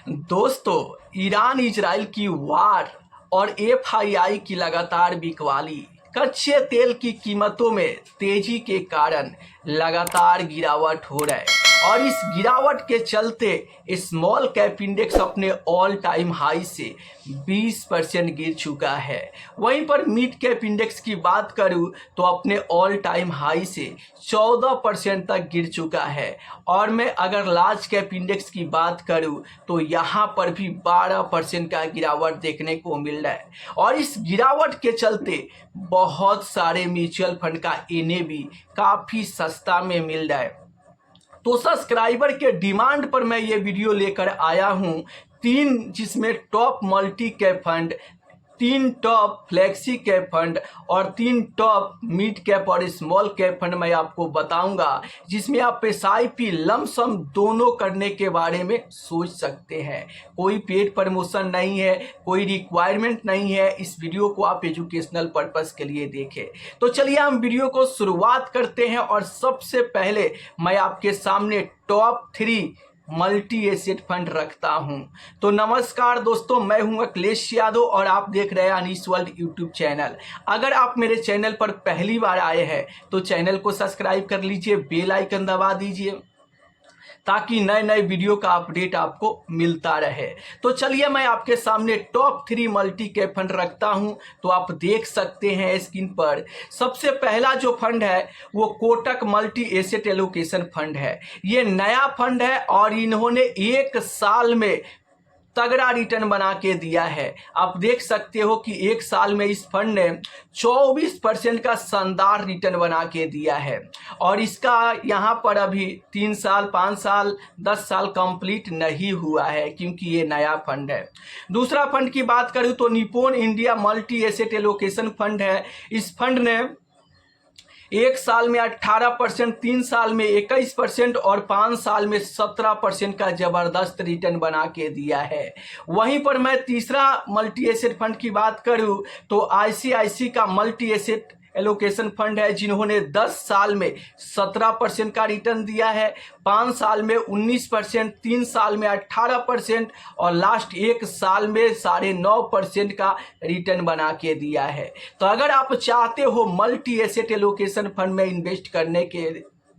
दोस्तों, Iran Israel की वार और एफआईआई की लगातार बिकवाली कच्चे तेल की कीमतों में तेजी के कारण लगातार गिरावट हो रहा है और इस गिरावट के चलते स्मॉल कैप इंडेक्स अपने ऑल टाइम हाई से 20% गिर चुका है। वहीं पर मिड कैप इंडेक्स की बात करूं तो अपने ऑल टाइम हाई से 14% तक गिर चुका है और मैं अगर लार्ज कैप इंडेक्स की बात करूं तो यहाँ पर भी 12% का गिरावट देखने को मिल रहा है और इस गिरावट के चलते बहुत सारे म्यूचुअल फंड का एनएवी काफ़ी सस्ता में मिल रहा है। तो सब्सक्राइबर के डिमांड पर मैं ये वीडियो लेकर आया हूँ। जिसमें top multi cap fund, 3 top flexi cap fund और 3 टॉप मिड कैप और स्मॉल कैप फंड मैं आपको बताऊंगा, जिसमें आप एसआईपी लमसम दोनों करने के बारे में सोच सकते हैं। कोई पेड प्रमोशन नहीं है, कोई रिक्वायरमेंट नहीं है। इस वीडियो को आप एजुकेशनल पर्पस के लिए देखें। तो चलिए हम वीडियो को शुरुआत करते हैं और सबसे पहले मैं आपके सामने टॉप 3 मल्टी एसेट फंड रखता हूं। तो नमस्कार दोस्तों, मैं हूं अखिलेश यादव और आप देख रहे हैं अनीस वर्ल्ड यूट्यूब चैनल। अगर आप मेरे चैनल पर पहली बार आए हैं तो चैनल को सब्सक्राइब कर लीजिए, बेल आइकन दबा दीजिए ताकि नए नए वीडियो का अपडेट आपको मिलता रहे। तो चलिए मैं आपके सामने टॉप 3 मल्टी कैप फंड रखता हूं। तो आप देख सकते हैं स्क्रीन पर सबसे पहला जो फंड है वो Kotak multi asset allocation fund है। ये नया फंड है और इन्होंने 1 साल में तगड़ा रिटर्न बना के दिया है। आप देख सकते हो कि 1 साल में इस फंड ने 24% का शानदार रिटर्न बना के दिया है और इसका यहाँ पर अभी 3 साल 5 साल 10 साल कंप्लीट नहीं हुआ है क्योंकि ये नया फंड है। दूसरा फंड की बात करूँ तो Nippon India multi asset allocation fund है। इस फंड ने 1 साल में 18%, 3 साल में 21% और 5 साल में 17% का जबरदस्त रिटर्न बना के दिया है। वहीं पर मैं तीसरा मल्टी एसेट फंड की बात करूं तो आईसीआईसी का मल्टी एसेट एलोकेशन फंड है, जिन्होंने 10 साल में 17% का रिटर्न दिया है, 5 साल में 19%, 3 साल में 18% और लास्ट 1 साल में 9.5% का रिटर्न बना के दिया है। तो अगर आप चाहते हो मल्टी एसेट एलोकेशन फंड में इन्वेस्ट करने के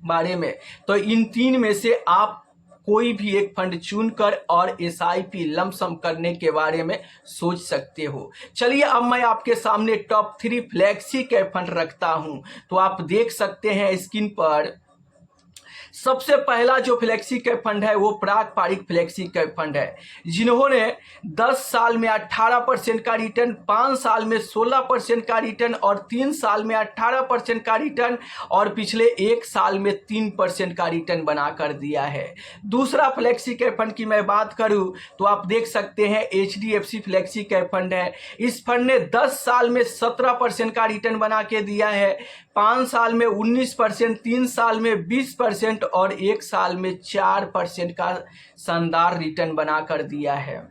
बारे में तो इन 3 में से आप कोई भी एक फंड चुनकर और एसआईपी लमसम करने के बारे में सोच सकते हो। चलिए अब मैं आपके सामने टॉप 3 फ्लेक्सी कैप फंड रखता हूं। तो आप देख सकते हैं स्क्रीन पर सबसे पहला जो फ्लेक्सी कैप फंड है वो प्राक पारिक फ्लेक्सी कैप फंड है, जिन्होंने 10 साल में 18% का रिटर्न, 5 साल में 16% का रिटर्न और 3 साल में 18% का रिटर्न और पिछले 1 साल में 3% का रिटर्न बना कर दिया है। दूसरा फ्लेक्सी कैप फंड की मैं बात करूं तो आप देख सकते हैं एचडीएफसी फ्लेक्सी कैप फंड है। इस फंड ने 10 साल में 17% का रिटर्न बना के दिया है, 5 साल में 19%, 3 साल में 20% और 1 साल में 4% का शानदार रिटर्न बना कर दिया है।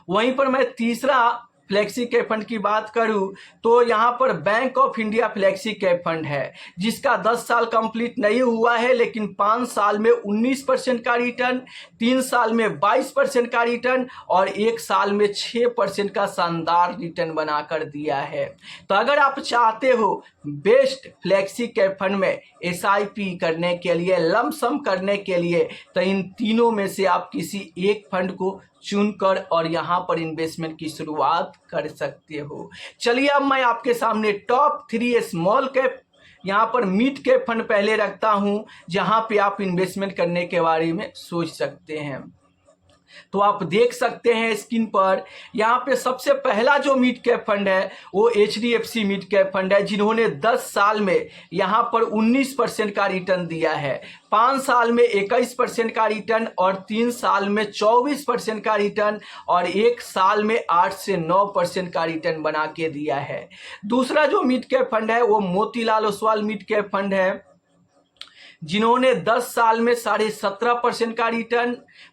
वहीं पर मैं तीसरा फ्लेक्सी कैप फंड की बात करूं तो यहां पर bank of India flexi cap fund है, जिसका 10 साल कंप्लीट नहीं हुआ है लेकिन 5 साल में 19% का रिटर्न, 3 साल में 22% का रिटर्न और 1 साल में 6% का शानदार रिटर्न बना कर दिया है। तो अगर आप चाहते हो बेस्ट फ्लेक्सी कैप फंड में एसआईपी करने के लिए, लमसम करने के लिए, तो इन तीनों में से आप किसी एक फंड को चुनकर और यहां पर इन्वेस्टमेंट की शुरुआत कर सकते हो। चलिए अब मैं आपके सामने टॉप 3 स्मॉल कैप, यहां पर मिड कैप फंड पहले रखता हूं, जहां पे आप इन्वेस्टमेंट करने के बारे में सोच सकते हैं। तो आप देख सकते हैं स्क्रीन पर यहाँ पे सबसे पहला जो मिड कैप फंड है वो एचडीएफसी मिड कैप फंड है, जिन्होंने 10 साल में यहाँ पर 19% का रिटर्न दिया है, 5 साल में 21% का रिटर्न और 3 साल में 24% का रिटर्न और 1 साल में 8 से 9% का रिटर्न बना के दिया है। दूसरा जो मिड कैप फंड है वो Motilal Oswal mid cap fund है, जिन्होंने 10 साल में 17.5% का रिटर्न,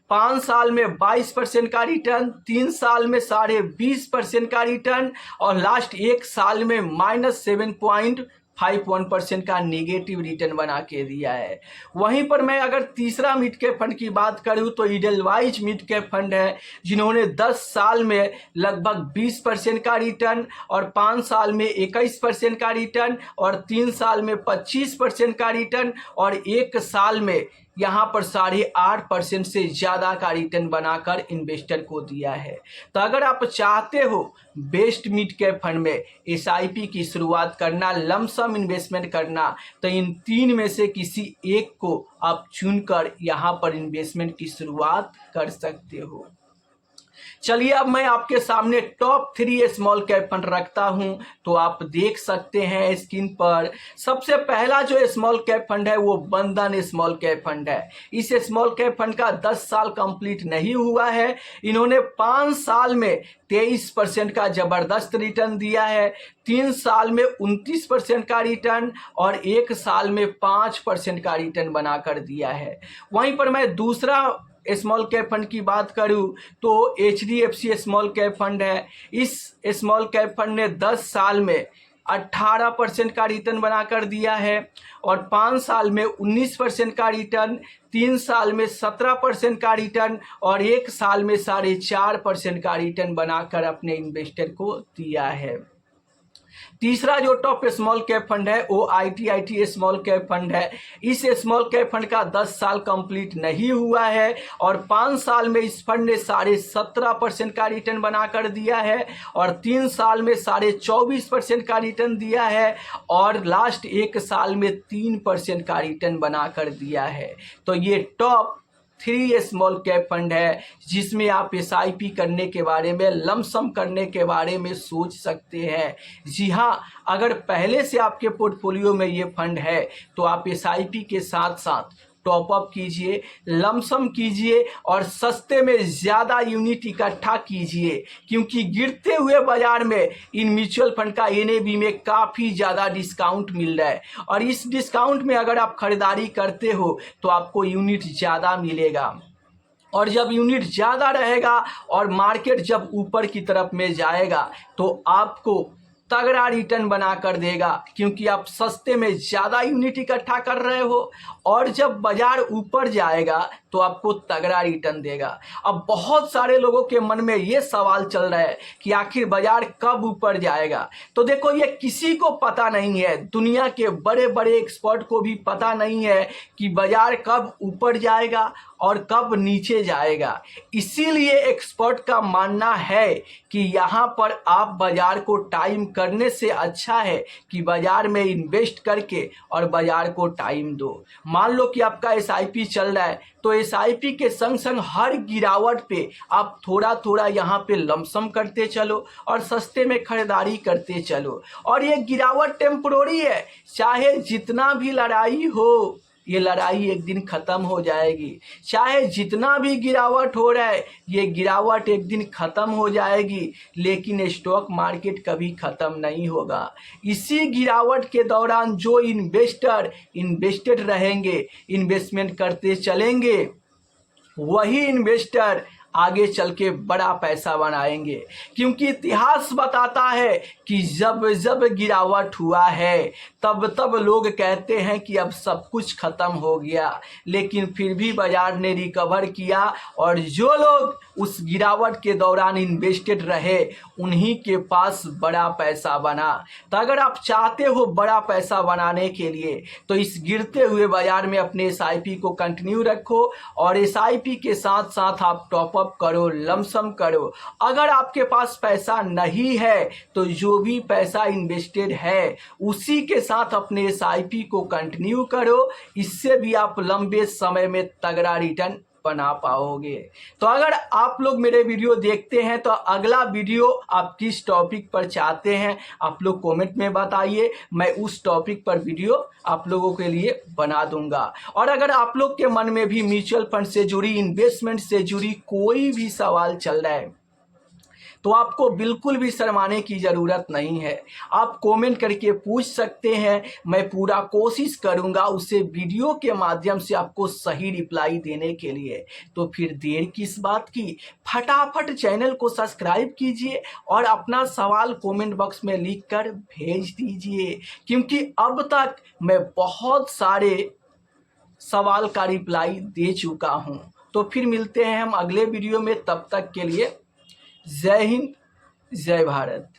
5 साल में 22% का रिटर्न, 3 साल में 20.5% का रिटर्न और लास्ट 1 साल में -7.5 5.1% का नेगेटिव रिटर्न बना के दिया है। वहीं पर मैं अगर तीसरा मिड कैप फंड की बात करूं तो इडेलवाइज मिड कैप फंड है, जिन्होंने 10 साल में लगभग 20% का रिटर्न और 5 साल में 21% का रिटर्न और 3 साल में 25% का रिटर्न और 1 साल में यहाँ पर 8.5% से ज़्यादा का रिटर्न बनाकर इन्वेस्टर को दिया है। तो अगर आप चाहते हो बेस्ट मिड कैप फंड में एसआईपी की शुरुआत करना, लमसम इन्वेस्टमेंट करना, तो इन 3 में से किसी एक को आप चुनकर यहाँ पर इन्वेस्टमेंट की शुरुआत कर सकते हो। चलिए अब मैं आपके सामने टॉप 3 स्मॉल कैप फंड रखता हूं, तो आप देख सकते हैं स्क्रीन पर। सबसे पहला जो स्मॉल कैप फंड है वो बंधन स्मॉल कैप फंड है। इस स्मॉल कैप फंड का 10 साल कंप्लीट नहीं हुआ है। इन्होंने 5 साल में 23% का जबरदस्त रिटर्न दिया है, 3 साल में 29% का रिटर्न और 1 साल में 5% का रिटर्न बनाकर दिया है। वहीं पर मैं दूसरा स्मॉल कैप फंड की बात करूं तो HDFC स्मॉल कैप फंड है। इस स्मॉल कैप फंड ने 10 साल में 18% का रिटर्न बनाकर दिया है और 5 साल में 19% का रिटर्न, 3 साल में 17% का रिटर्न और 1 साल में 4.5% का रिटर्न बनाकर अपने इन्वेस्टर को दिया है। तीसरा जो टॉप स्मॉल कैप फंड है वो ITIT स्मॉल कैप फंड है। इस स्मॉल कैप फंड का 10 साल कंप्लीट नहीं हुआ है और 5 साल में इस फंड ने 17.5% का रिटर्न बनाकर दिया है और 3 साल में 24.5% का रिटर्न दिया है और लास्ट 1 साल में 3% का रिटर्न बनाकर दिया है। तो ये टॉप 3 स्मॉल कैप फंड है जिसमें आप SIP करने के बारे में, लमसम करने के बारे में सोच सकते हैं। जी हाँ, अगर पहले से आपके पोर्टफोलियो में ये फंड है तो आप SIP के साथ साथ टॉपअप कीजिए, लमसम कीजिए और सस्ते में ज़्यादा यूनिट इकट्ठा कीजिए, क्योंकि गिरते हुए बाजार में इन म्यूचुअल फंड का NAV में काफ़ी ज़्यादा डिस्काउंट मिल रहा है और इस डिस्काउंट में अगर आप खरीदारी करते हो तो आपको यूनिट ज़्यादा मिलेगा और जब यूनिट ज़्यादा रहेगा और मार्केट जब ऊपर की तरफ में जाएगा तो आपको तगड़ा रिटर्न बना कर देगा, क्योंकि आप सस्ते में ज़्यादा यूनिट इकट्ठा कर रहे हो और जब बाजार ऊपर जाएगा तो आपको तगड़ा रिटर्न देगा। अब बहुत सारे लोगों के मन में ये सवाल चल रहा है कि आखिर बाजार कब ऊपर जाएगा। तो देखो, ये किसी को पता नहीं है, दुनिया के बड़े बड़े एक्सपर्ट को भी पता नहीं है कि बाजार कब ऊपर जाएगा और कब नीचे जाएगा। इसीलिए एक्सपर्ट का मानना है कि यहाँ पर आप बाजार को टाइम करने से अच्छा है कि बाजार में इन्वेस्ट करके और बाजार को टाइम दो। मान लो कि आपका SIP चल रहा है तो SIP के संग संग हर गिरावट पे आप थोड़ा थोड़ा यहाँ पे लमसम करते चलो और सस्ते में खरीदारी करते चलो। और ये गिरावट टेम्परोरी है, चाहे जितना भी लड़ाई हो ये लड़ाई एक दिन ख़त्म हो जाएगी। चाहे जितना भी गिरावट हो रहा है ये गिरावट एक दिन ख़त्म हो जाएगी, लेकिन स्टॉक मार्केट कभी ख़त्म नहीं होगा। इसी गिरावट के दौरान जो इन्वेस्टर इन्वेस्टेड रहेंगे, इन्वेस्टमेंट करते चलेंगे, वही इन्वेस्टर आगे चल के बड़ा पैसा बनाएंगे। क्योंकि इतिहास बताता है कि जब जब गिरावट हुआ है तब तब लोग कहते हैं कि अब सब कुछ ख़त्म हो गया, लेकिन फिर भी बाजार ने रिकवर किया और जो लोग उस गिरावट के दौरान इन्वेस्टेड रहे उन्हीं के पास बड़ा पैसा बना। तो अगर आप चाहते हो बड़ा पैसा बनाने के लिए तो इस गिरते हुए बाजार में अपने SIP को कंटिन्यू रखो और SIP के साथ साथ आप टॉपअप करो, लमसम करो। अगर आपके पास पैसा नहीं है तो जो भी पैसा इन्वेस्टेड है उसी के साथ अपने SIP को कंटिन्यू करो, इससे भी आप लंबे समय में तगड़ा रिटर्न बना पाओगे। तो अगर आप लोग मेरे वीडियो देखते हैं तो अगला वीडियो आप किस टॉपिक पर चाहते हैं आप लोग कमेंट में बताइए, मैं उस टॉपिक पर वीडियो आप लोगों के लिए बना दूंगा। और अगर आप लोग के मन में भी म्यूचुअल फंड से जुड़ी, इन्वेस्टमेंट से जुड़ी कोई भी सवाल चल रहा है तो आपको बिल्कुल भी शर्माने की ज़रूरत नहीं है। आप कमेंट करके पूछ सकते हैं, मैं पूरा कोशिश करूंगा उसे वीडियो के माध्यम से आपको सही रिप्लाई देने के लिए। तो फिर देर किस बात की, फटाफट चैनल को सब्सक्राइब कीजिए और अपना सवाल कमेंट बॉक्स में लिखकर भेज दीजिए, क्योंकि अब तक मैं बहुत सारे सवाल का रिप्लाई दे चुका हूं। तो फिर मिलते हैं हम अगले वीडियो में, तब तक के लिए जय हिंद, जय भारत।